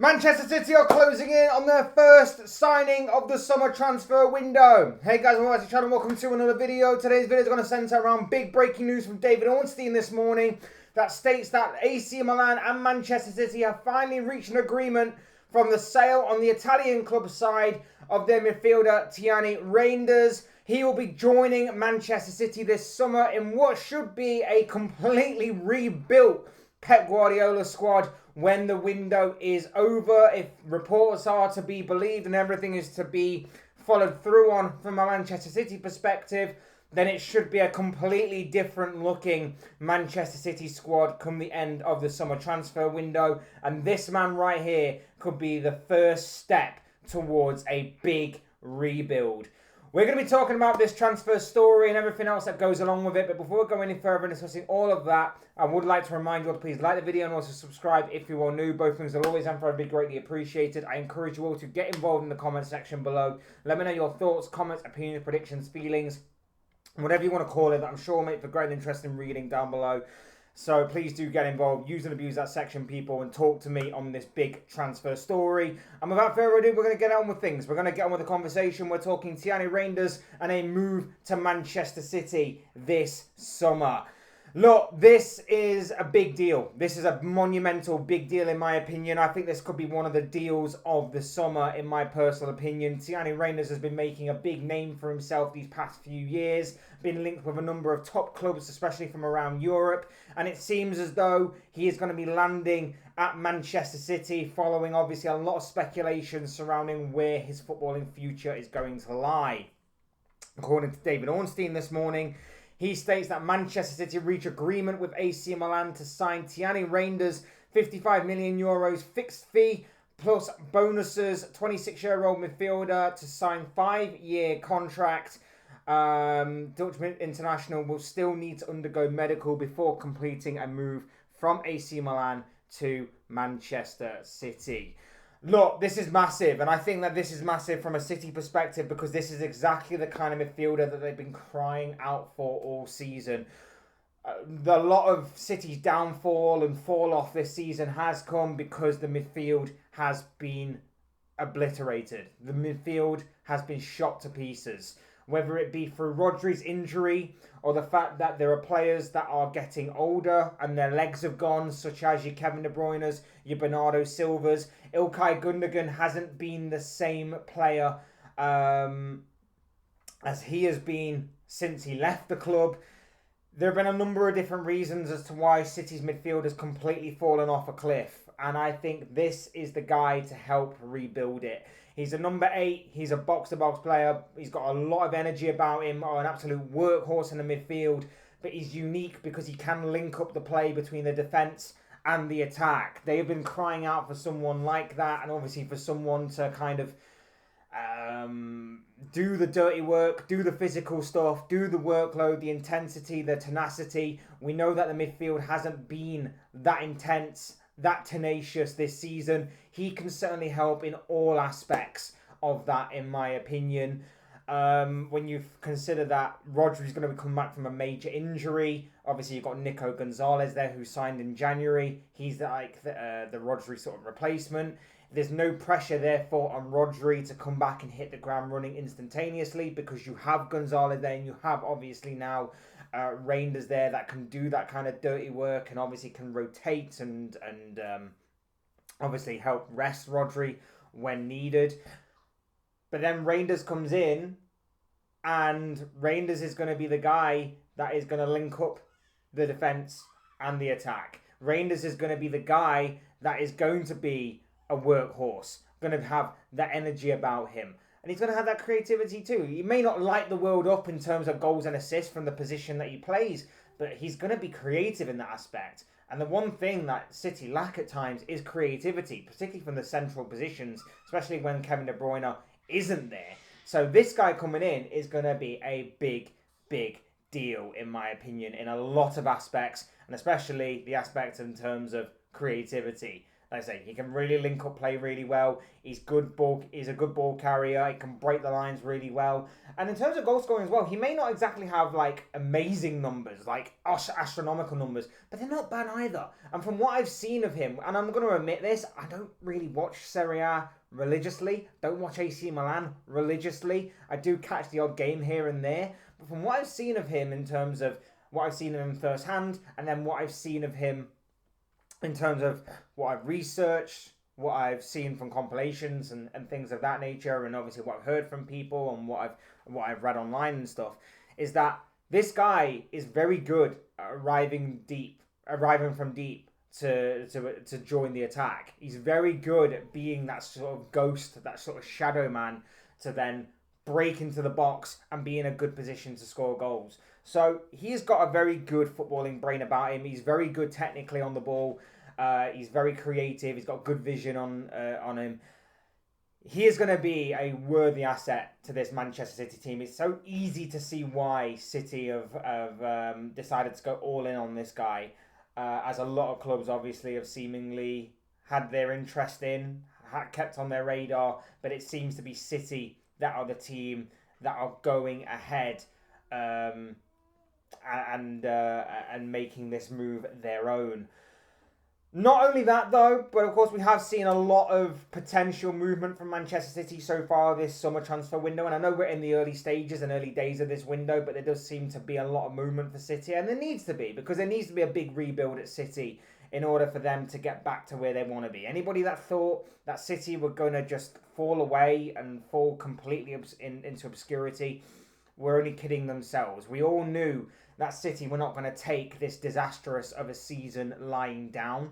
Manchester City are closing in on their first signing of the summer transfer window. Hey guys, welcome back to the channel. Welcome to another video. Today's video is going to centre around big breaking news from David Ornstein this morning that states that AC Milan and Manchester City have finally reached an agreement from the sale on the Italian club side of their midfielder Tijjani Reijnders. He will be joining Manchester City this summer in what should be a completely rebuilt Pep Guardiola squad when the window is over. If reports are to be believed and everything is to be followed through on from a Manchester City perspective, then it should be a completely different looking Manchester City squad come the end of the summer transfer window. And this man right here could be the first step towards a big rebuild. We're going to be talking about this transfer story and everything else that goes along with it. But before we go any further and discussing all of that, I would like to remind you all to please like the video and also subscribe if you are new. Both things will always and forever be greatly appreciated. I encourage you all to get involved in the comment section below. Let me know your thoughts, comments, opinions, predictions, feelings, whatever you want to call it. I'm sure will make for great and interesting reading down below. So please do get involved, use and abuse that section, people, and talk to me on this big transfer story. And without further ado, we're going to get on with things. We're going to get on with the conversation. We're talking Tijjani Reijnders and a move to Manchester City this summer. Look, this is a big deal. This is a monumental big deal in my opinion. I think this could be one of the deals of the summer in my personal opinion. Tijjani Reijnders has been making a big name for himself these past few years. Been linked with a number of top clubs, especially from around Europe. And it seems as though he is going to be landing at Manchester City following obviously a lot of speculation surrounding where his footballing future is going to lie. According to David Ornstein this morning, he states that Manchester City reach agreement with AC Milan to sign Tijjani Reijnders, €55 million fixed fee plus bonuses. 26-year-old midfielder to sign 5-year contract. Dutch international will still need to undergo medical before completing a move from AC Milan to Manchester City. Look, this is massive, and I think that this is massive from a City perspective because this is exactly the kind of midfielder that they've been crying out for all season. A lot of City's downfall and fall off this season has come because the midfield has been obliterated. The midfield has been shot to pieces. Whether it be through Rodri's injury or the fact that there are players that are getting older and their legs have gone, such as your Kevin De Bruyne's, your Bernardo Silva's. Ilkay Gundogan hasn't been the same player as he has been since he left the club. There have been a number of different reasons as to why City's midfield has completely fallen off a cliff. And I think this is the guy to help rebuild it. He's a number 8. He's a box-to-box player. He's got a lot of energy about him, or an absolute workhorse in the midfield. But he's unique because he can link up the play between the defence and the attack. They have been crying out for someone like that, and obviously for someone to kind of do the dirty work, do the physical stuff, do the workload, the intensity, the tenacity. We know that the midfield hasn't been that intense, that tenacious this season. He can certainly help in all aspects of that, in my opinion. When you consider that Rodri's going to come back from a major injury, obviously you've got Nico Gonzalez there who signed in January. He's like the Rodri sort of replacement. There's no pressure therefore on Rodri to come back and hit the ground running instantaneously because you have Gonzalez there and you have obviously now Reijnders there that can do that kind of dirty work and obviously can rotate and obviously help rest Rodri when needed. But then Reijnders comes in, and Reijnders is going to be the guy that is going to link up the defence and the attack. Reijnders is going to be the guy that is going to be a workhorse, going to have that energy about him. And he's going to have that creativity too. He may not light the world up in terms of goals and assists from the position that he plays, but he's going to be creative in that aspect. And the one thing that City lack at times is creativity, particularly from the central positions, especially when Kevin De Bruyne isn't there. So this guy coming in is going to be a big, big deal, in my opinion, in a lot of aspects, and especially the aspect in terms of creativity. Like I say, he can really link up play really well. He's a good ball carrier. He can break the lines really well. And in terms of goal scoring as well, he may not exactly have like amazing numbers, like astronomical numbers, but they're not bad either. And from what I've seen of him, and I'm going to admit this, I don't really watch Serie A religiously. Don't watch AC Milan religiously. I do catch the odd game here and there. But from what I've seen of him in terms of what I've seen of him firsthand, and then what I've seen of him in terms of what I've researched, what I've seen from compilations and things of that nature, and obviously what I've heard from people and what I've read online and stuff, is that this guy is very good at arriving from deep to join the attack. He's very good at being that sort of ghost, that sort of shadow man to then break into the box and be in a good position to score goals. So he's got a very good footballing brain about him. He's very good technically on the ball. He's very creative. He's got good vision on him. He is going to be a worthy asset to this Manchester City team. It's so easy to see why City have decided to go all in on this guy, as a lot of clubs obviously have seemingly had their interest in, kept on their radar, but it seems to be City that are the team that are going ahead and making this move their own. Not only that though, but of course we have seen a lot of potential movement from Manchester City so far this summer transfer window, and I know we're in the early stages and early days of this window, but there does seem to be a lot of movement for City, and there needs to be, because there needs to be a big rebuild at City in order for them to get back to where they want to be. Anybody that thought that City were going to just fall away and fall completely into obscurity were only kidding themselves. We all knew that City were not going to take this disastrous of a season lying down.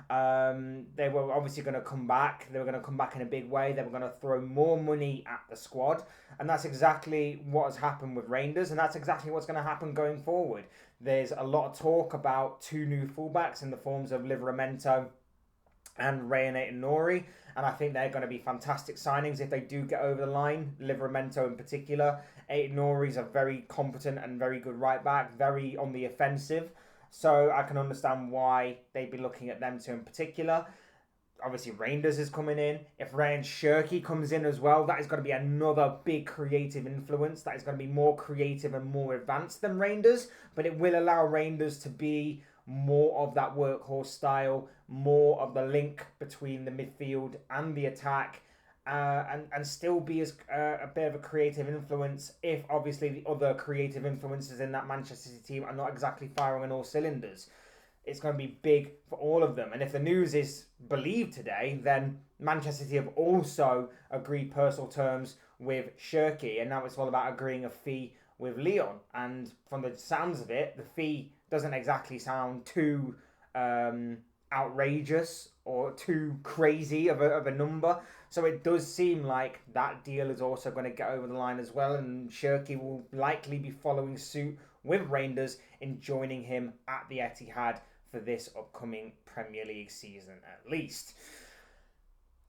They were obviously going to come back. They were going to come back in a big way. They were going to throw more money at the squad. And that's exactly what has happened with Reijnders. And that's exactly what's going to happen going forward. There's a lot of talk about two new fullbacks in the forms of Livramento and Reinato Nori. And I think they're going to be fantastic signings if they do get over the line. Livramento in particular. Nori's a very competent and very good right back. Very on the offensive. So I can understand why they'd be looking at them two in particular. Obviously, Reijnders is coming in. If Ryan Shirky comes in as well, that is going to be another big creative influence. That is going to be more creative and more advanced than Reijnders. But it will allow Reijnders to be more of that workhorse style, more of the link between the midfield and the attack, and still be as a bit of a creative influence if obviously the other creative influences in that Manchester City team are not exactly firing on all cylinders. It's going to be big for all of them. And if the news is believed today, then Manchester City have also agreed personal terms with Shirky, and now it's all about agreeing a fee with Lyon. And from the sounds of it, the fee doesn't exactly sound too outrageous or too crazy of a number. So it does seem like that deal is also going to get over the line as well, and Shirky will likely be following suit with Reijnders in joining him at the Etihad for this upcoming Premier League season at least.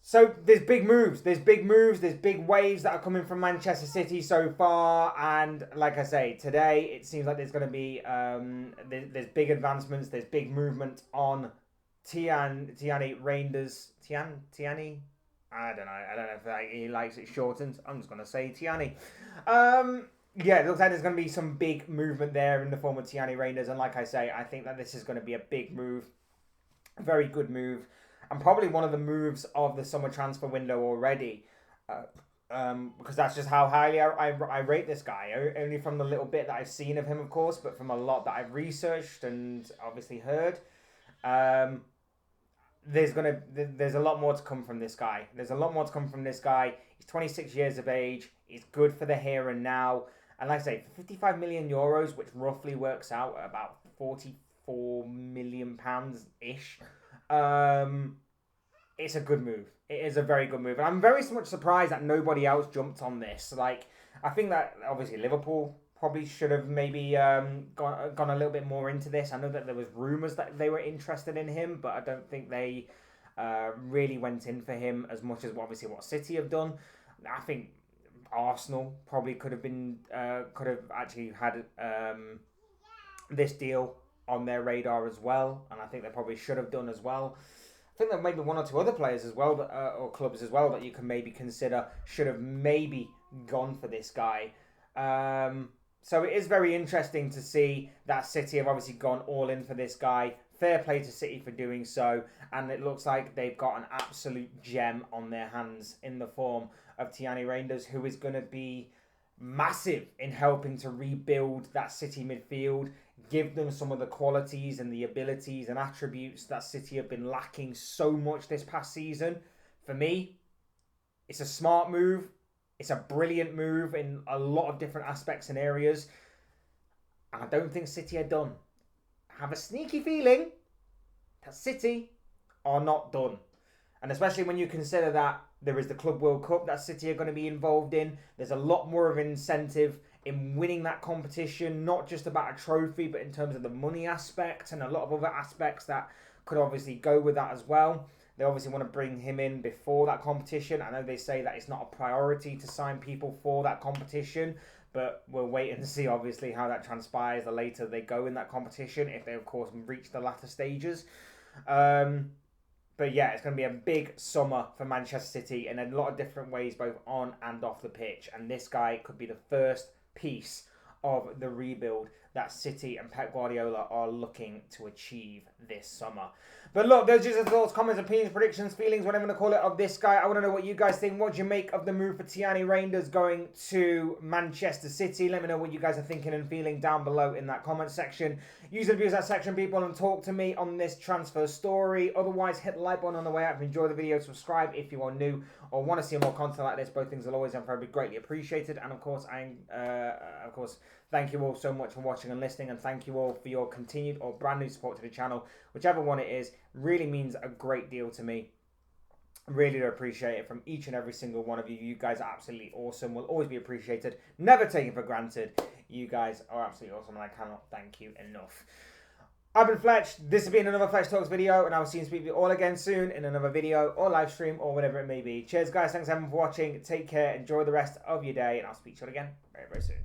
So there's big moves, there's big waves that are coming from Manchester City so far, and like I say, today it seems like there's going to be there's big advancements, there's big movement on Tijjani Reijnders. Tijjani? I don't know if he likes it shortened. I'm just going to say Tijjani. Yeah, it looks like there's going to be some big movement there in the form of Tijjani Reijnders, and like I say, I think that this is going to be a big move, a very good move, and probably one of the moves of the summer transfer window already, because that's just how highly I rate this guy, only from the little bit that I've seen of him, of course, but from a lot that I've researched and obviously heard. There's a lot more to come from this guy. He's 26 years of age. He's good for the here and now. And like I say, for 55 million euros, which roughly works out at about 44 million pounds-ish, it's a good move. It is a very good move. And I'm very much surprised that nobody else jumped on this. Like, I think that obviously Liverpool probably should have maybe gone a little bit more into this. I know that there was rumours that they were interested in him, but I don't think they really went in for him as much as obviously what City have done. I think Arsenal probably could have actually had this deal on their radar as well, and I think they probably should have done as well. I think there may be one or two other players as well, that, or clubs as well, that you can maybe consider should have maybe gone for this guy. So it is very interesting to see that City have obviously gone all in for this guy. Fair play to City for doing so. And it looks like they've got an absolute gem on their hands in the form of Tijjani Reijnders, who is going to be massive in helping to rebuild that City midfield, give them some of the qualities and the abilities and attributes that City have been lacking so much this past season. For me, it's a smart move. It's a brilliant move in a lot of different aspects and areas. And I don't think City are done. I have a sneaky feeling that City are not done. And especially when you consider that there is the Club World Cup that City are going to be involved in. There's a lot more of an incentive in winning that competition. Not just about a trophy, but in terms of the money aspect and a lot of other aspects that could obviously go with that as well. They obviously want to bring him in before that competition. I know they say that it's not a priority to sign people for that competition, but we'll wait and see, obviously, how that transpires the later they go in that competition, if they, of course, reach the latter stages. But yeah, it's going to be a big summer for Manchester City in a lot of different ways, both on and off the pitch. And this guy could be the first piece of the rebuild that City and Pep Guardiola are looking to achieve this summer. But look, those are just the thoughts, comments, opinions, predictions, feelings, whatever you want to call it, of this guy. I want to know what you guys think. What do you make of the move for Tijjani Reijnders going to Manchester City? Let me know what you guys are thinking and feeling down below in that comment section. Use and abuse that section, people, and talk to me on this transfer story. Otherwise, hit the like button on the way out. If you enjoy the video, subscribe if you are new or want to see more content like this. Both things will always and forever be greatly appreciated. And of course, thank you all so much for watching and listening, and thank you all for your continued or brand new support to the channel. Whichever one it is, really means a great deal to me. Really do appreciate it from each and every single one of you. You guys are absolutely awesome. Will always be appreciated. Never taken for granted. You guys are absolutely awesome, and I cannot thank you enough. I've been Fletch. This has been another Fletch Talks video, and I will see you and speak to you all again soon in another video or live stream or whatever it may be. Cheers, guys. Thanks everyone for watching. Take care. Enjoy the rest of your day, and I'll speak to you again very, very soon.